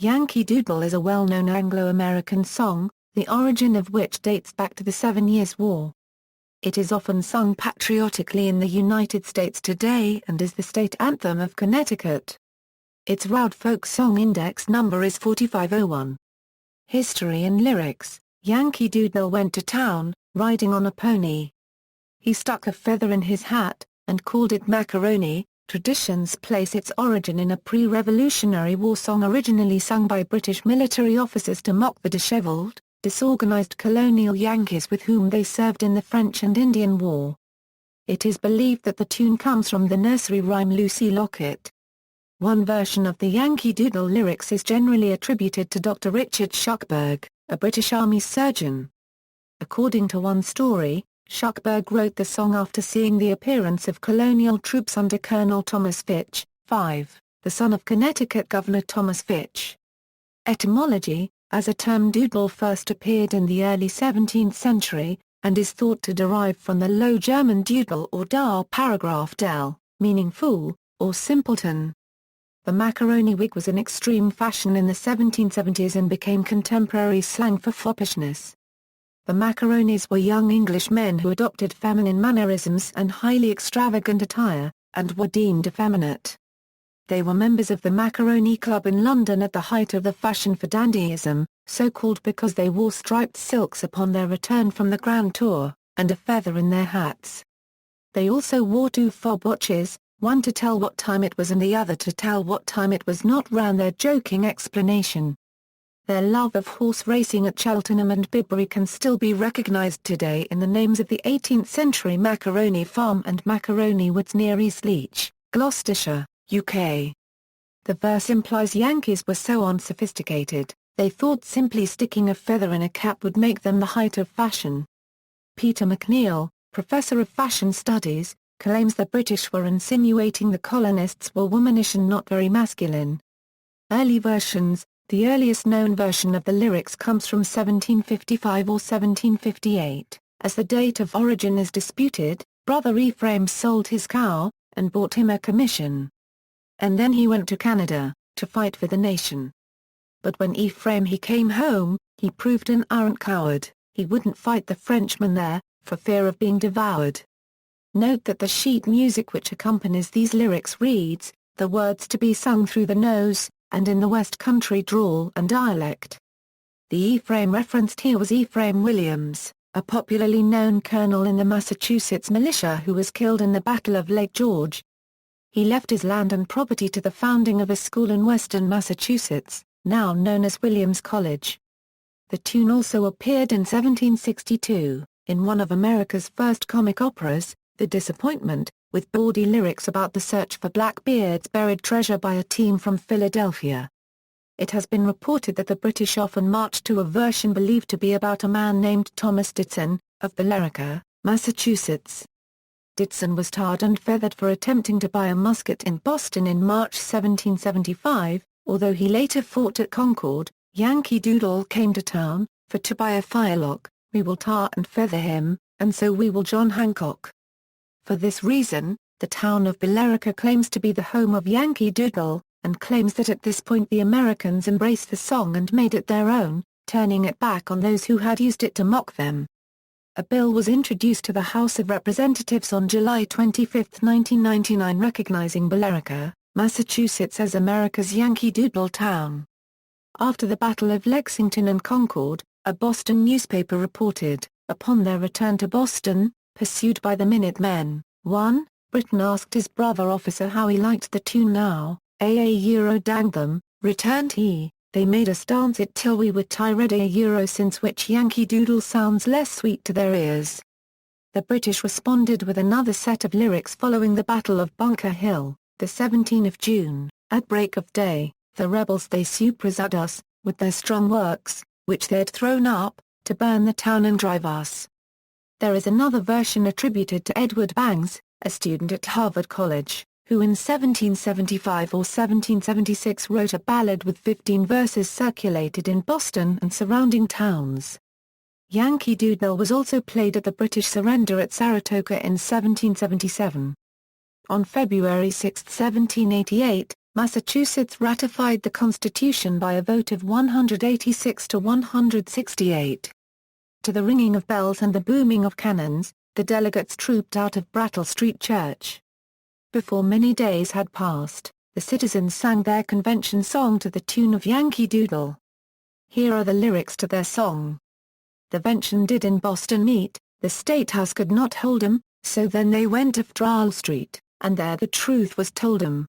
Yankee Doodle is a well-known Anglo-American song, the origin of which dates back to the 7 Years' War. It is often sung patriotically in the United States today and is the state anthem of Connecticut. Its Roud Folk Song Index number is 4501. History and lyrics: Yankee Doodle went to town, riding on a pony. He stuck a feather in his hat, and called it macaroni. Traditions place its origin in a pre-Revolutionary War song originally sung by British military officers to mock the disheveled, disorganized colonial Yankees with whom they served in the French and Indian War. It is believed that the tune comes from the nursery rhyme Lucy Locket. One version of the Yankee Doodle lyrics is generally attributed to Dr. Richard Shuckburgh, a British Army surgeon. According to one story, Shuckburgh wrote the song after seeing the appearance of colonial troops under Colonel Thomas Fitch, the son of Connecticut Governor Thomas Fitch. Etymology: as a term doodle first appeared in the early 17th century, and is thought to derive from the Low German Dudel or dar paragraph del, meaning fool, or simpleton. The macaroni wig was in extreme fashion in the 1770s and became contemporary slang for foppishness. The macaronis were young English men who adopted feminine mannerisms and highly extravagant attire, and were deemed effeminate. They were members of the Macaroni Club in London at the height of the fashion for dandyism, so called because they wore striped silks upon their return from the Grand Tour, and a feather in their hats. They also wore two fob watches, one to tell what time it was and the other to tell what time it was not, ran their joking explanation. Their love of horse racing at Cheltenham and Bibury can still be recognised today in the names of the 18th-century Macaroni Farm and Macaroni Woods near Eastleach, Gloucestershire, UK. The verse implies Yankees were so unsophisticated, they thought simply sticking a feather in a cap would make them the height of fashion. Peter McNeill, professor of fashion studies, claims the British were insinuating the colonists were womanish and not very masculine. Early versions: the earliest known version of the lyrics comes from 1755 or 1758. As the date of origin is disputed, Brother Ephraim sold his cow, and bought him a commission. And then he went to Canada, to fight for the nation. But when Ephraim he came home, he proved an arrant coward, he wouldn't fight the Frenchman there, for fear of being devoured. Note that the sheet music which accompanies these lyrics reads, the words to be sung through the nose, and in the West Country drawl and dialect. The Ephraim referenced here was Ephraim Williams, a popularly known colonel in the Massachusetts militia who was killed in the Battle of Lake George. He left his land and property to the founding of a school in western Massachusetts, now known as Williams College. The tune also appeared in 1762, in one of America's first comic operas, The Disappointment, with bawdy lyrics about the search for Blackbeard's buried treasure by a team from Philadelphia. It has been reported that the British often marched to a version believed to be about a man named Thomas Ditson, of Billerica, Massachusetts. Ditson was tarred and feathered for attempting to buy a musket in Boston in March 1775, although he later fought at Concord. Yankee Doodle came to town, for to buy a firelock, we will tar and feather him, and so we will John Hancock. For this reason, the town of Billerica claims to be the home of Yankee Doodle, and claims that at this point the Americans embraced the song and made it their own, turning it back on those who had used it to mock them. A bill was introduced to the House of Representatives on July 25, 1999 recognizing Billerica, Massachusetts as America's Yankee Doodle town. After the Battle of Lexington and Concord, a Boston newspaper reported, upon their return to Boston, pursued by the Minutemen, 1, Britain asked his brother officer how he liked the tune now, dang them, returned he, they made us dance it till we were tired since which Yankee Doodle sounds less sweet to their ears. The British responded with another set of lyrics following the Battle of Bunker Hill, the 17th of June, at break of day, the rebels they surprised us, with their strong works, which they'd thrown up, to burn the town and drive us. There is another version attributed to Edward Bangs, a student at Harvard College, who in 1775 or 1776 wrote a ballad with 15 verses circulated in Boston and surrounding towns. Yankee Doodle was also played at the British surrender at Saratoga in 1777. On February 6, 1788, Massachusetts ratified the Constitution by a vote of 186 to 168. To the ringing of bells and the booming of cannons, the delegates trooped out of Brattle Street Church. Before many days had passed, the citizens sang their convention song to the tune of Yankee Doodle. Here are the lyrics to their song. The vention did in Boston meet, the State House could not hold 'em, so then they went of Drowl Street, and there the truth was told 'em.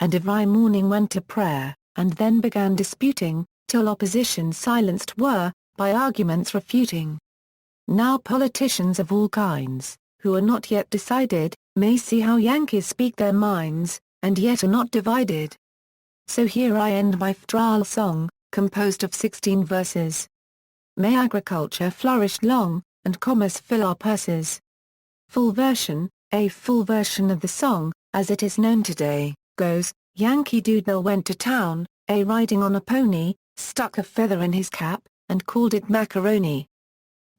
And every morning went to prayer, and then began disputing, till opposition silenced were, by arguments refuting. Now politicians of all kinds, who are not yet decided, may see how Yankees speak their minds, and yet are not divided. So here I end my Drowl song, composed of 16 verses. May agriculture flourish long, and commerce fill our purses. Full version, a full version of the song, as it is known today, goes, Yankee Doodle went to town, riding on a pony, stuck a feather in his cap, and called it macaroni.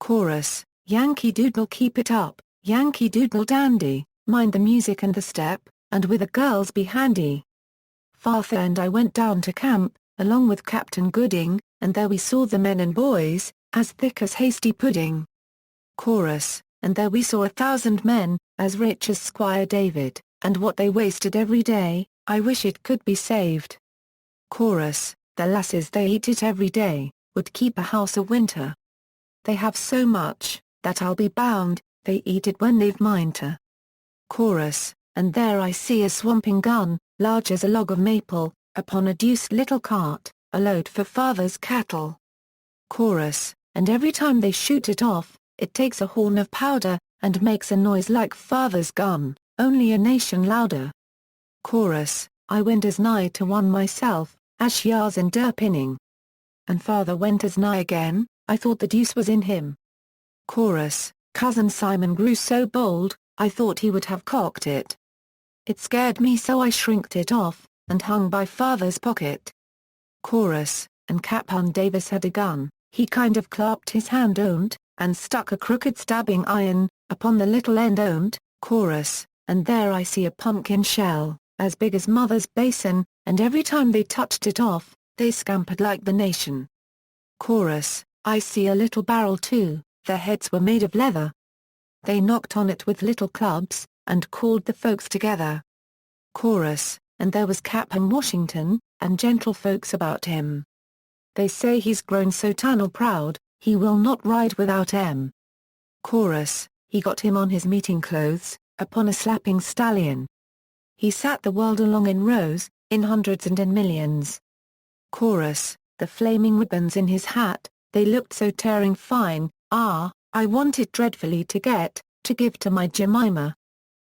Chorus, Yankee Doodle keep it up, Yankee Doodle dandy, mind the music and the step, and with the girls be handy. Father and I went down to camp, along with Captain Gooding, and there we saw the men and boys, as thick as hasty pudding. Chorus, and there we saw 1,000 men, as rich as Squire David, and what they wasted every day, I wish it could be saved. Chorus, the lasses they eat it every day, would keep a house a winter. They have so much, that I'll be bound, they eat it when they've mind to. Chorus, and there I see a swamping gun, large as a log of maple, upon a deuced little cart, a load for father's cattle. Chorus, and every time they shoot it off, it takes a horn of powder, and makes a noise like father's gun, only a nation louder. Chorus, I went as nigh to one myself, as Shiars in Derpinning. And father went as nigh again, I thought the deuce was in him. Chorus, cousin Simon grew so bold, I thought he would have cocked it. It scared me so I shrinked it off, and hung by father's pocket. Chorus, and Cap'n Davis had a gun, he kind of clapped his hand on't, and stuck a crooked stabbing iron, upon the little end on't. Chorus, and there I see a pumpkin shell, as big as mother's basin, and every time they touched it off, they scampered like the nation. Chorus, I see a little barrel too, their heads were made of leather. They knocked on it with little clubs, and called the folks together. Chorus, and there was Captain Washington, and gentlefolks about him. They say he's grown so tannel proud, he will not ride without 'em. Chorus, he got him on his meeting clothes, upon a slapping stallion. He sat the world along in rows, in hundreds and in millions. Chorus, the flaming ribbons in his hat, they looked so tearing fine, I wanted dreadfully to give to my Jemima.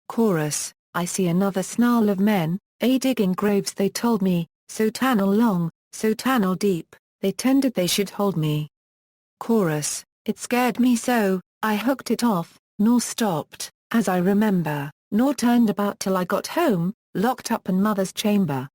Chorus, I see another snarl of men, digging graves they told me, so tannel long, so tannel deep, they tended they should hold me. Chorus, it scared me so, I hooked it off, nor stopped, as I remember, nor turned about till I got home, locked up in mother's chamber.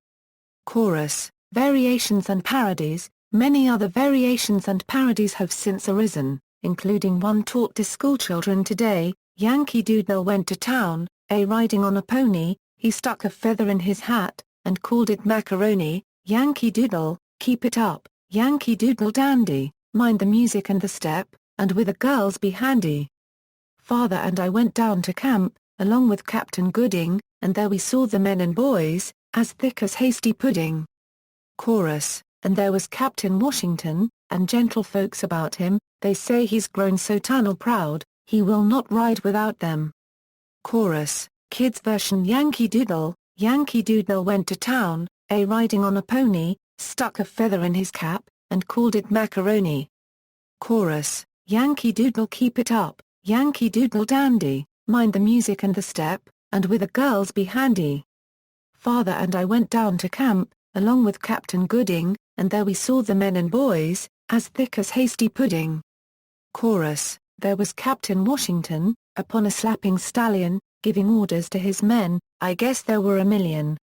Chorus, variations and parodies, many other variations and parodies have since arisen, including one taught to schoolchildren today, Yankee Doodle went to town, riding on a pony, he stuck a feather in his hat, and called it macaroni. Yankee Doodle, keep it up, Yankee Doodle dandy, mind the music and the step, and with the girls be handy. Father and I went down to camp, along with Captain Gooding, and there we saw the men and boys, as thick as hasty pudding. Chorus, and there was Captain Washington, and gentlefolks about him, they say he's grown so tannel proud, he will not ride without them. Chorus, kids version Yankee Doodle went to town, riding on a pony, stuck a feather in his cap, and called it macaroni. Chorus, Yankee Doodle keep it up, Yankee Doodle dandy, mind the music and the step, and with the girls be handy. Father and I went down to camp, along with Captain Gooding, and there we saw the men and boys, as thick as hasty pudding. Chorus, there was Captain Washington, upon a slapping stallion, giving orders to his men, I guess there were a million.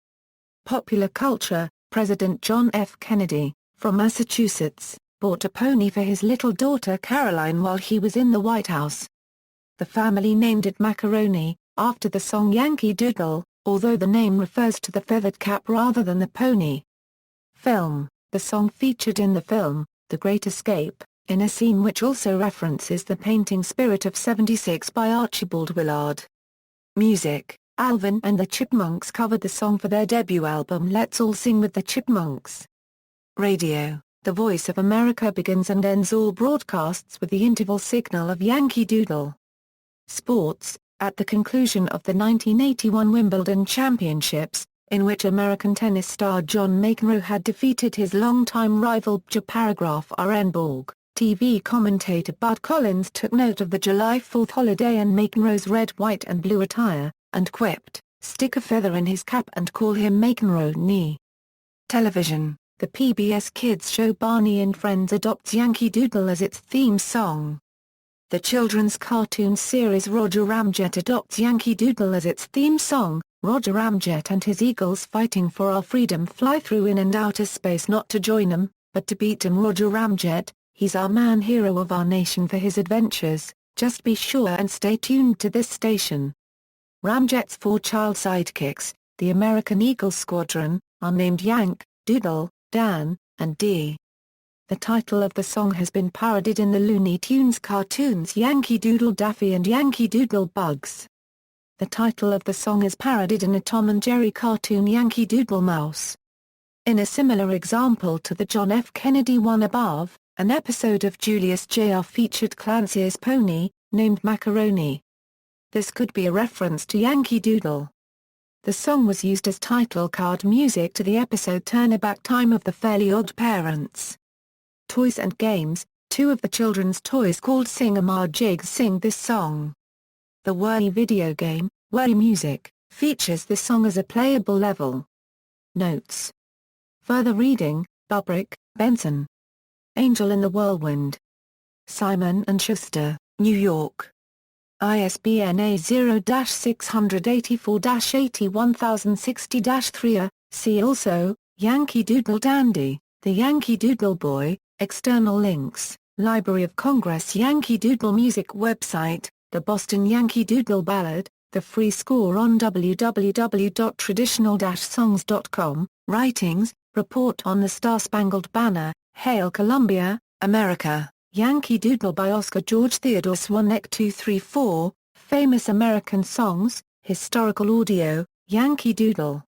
Popular culture, President John F. Kennedy, from Massachusetts, bought a pony for his little daughter Caroline while he was in the White House. The family named it Macaroni, after the song Yankee Doodle, although the name refers to the feathered cap rather than the pony. Film. The song featured in the film, The Great Escape, in a scene which also references the painting Spirit of '76 by Archibald Willard. Music. Alvin and the Chipmunks covered the song for their debut album Let's All Sing with the Chipmunks. Radio. The Voice of America begins and ends all broadcasts with the interval signal of Yankee Doodle. Sports. At the conclusion of the 1981 Wimbledon Championships, in which American tennis star John McEnroe had defeated his longtime rival Paragraph R.N. Borg, TV commentator Bud Collins took note of the July 4th holiday and McEnroe's red, white and blue attire, and quipped, "Stick a feather in his cap and call him McEnroe knee." Television. The PBS Kids show Barney and Friends adopts Yankee Doodle as its theme song. The children's cartoon series Roger Ramjet adopts Yankee Doodle as its theme song. Roger Ramjet and his eagles fighting for our freedom fly through in and outer space not to join 'em, but to beat 'em. Roger Ramjet, he's our man, hero of our nation for his adventures, just be sure and stay tuned to this station. Ramjet's 4 child sidekicks, the American Eagle Squadron, are named Yank, Doodle, Dan, and Dee. The title of the song has been parodied in the Looney Tunes cartoons Yankee Doodle Daffy and Yankee Doodle Bugs. The title of the song is parodied in a Tom and Jerry cartoon Yankee Doodle Mouse. In a similar example to the John F. Kennedy one above, an episode of Julius Jr. featured Clancy's pony, named Macaroni. This could be a reference to Yankee Doodle. The song was used as title card music to the episode Turnabout Time of the Fairly Odd Parents. Toys and games. 2 of the children's toys called Sing-a-ma-jigs sing this song. The Worry video game, Worry Music, features this song as a playable level. Notes. Further reading, Bubrick, Benson. Angel in the Whirlwind. Simon & Schuster, New York. ISBN A0-684-81060-3. See also, Yankee Doodle Dandy, The Yankee Doodle Boy, external links, Library of Congress Yankee Doodle Music website, the Boston Yankee Doodle Ballad, the free score on www.traditional-songs.com, Writings, Report on the Star-Spangled Banner, Hail Columbia, America, Yankee Doodle by Oscar George Theodore Swanek 234, Famous American Songs, Historical Audio, Yankee Doodle.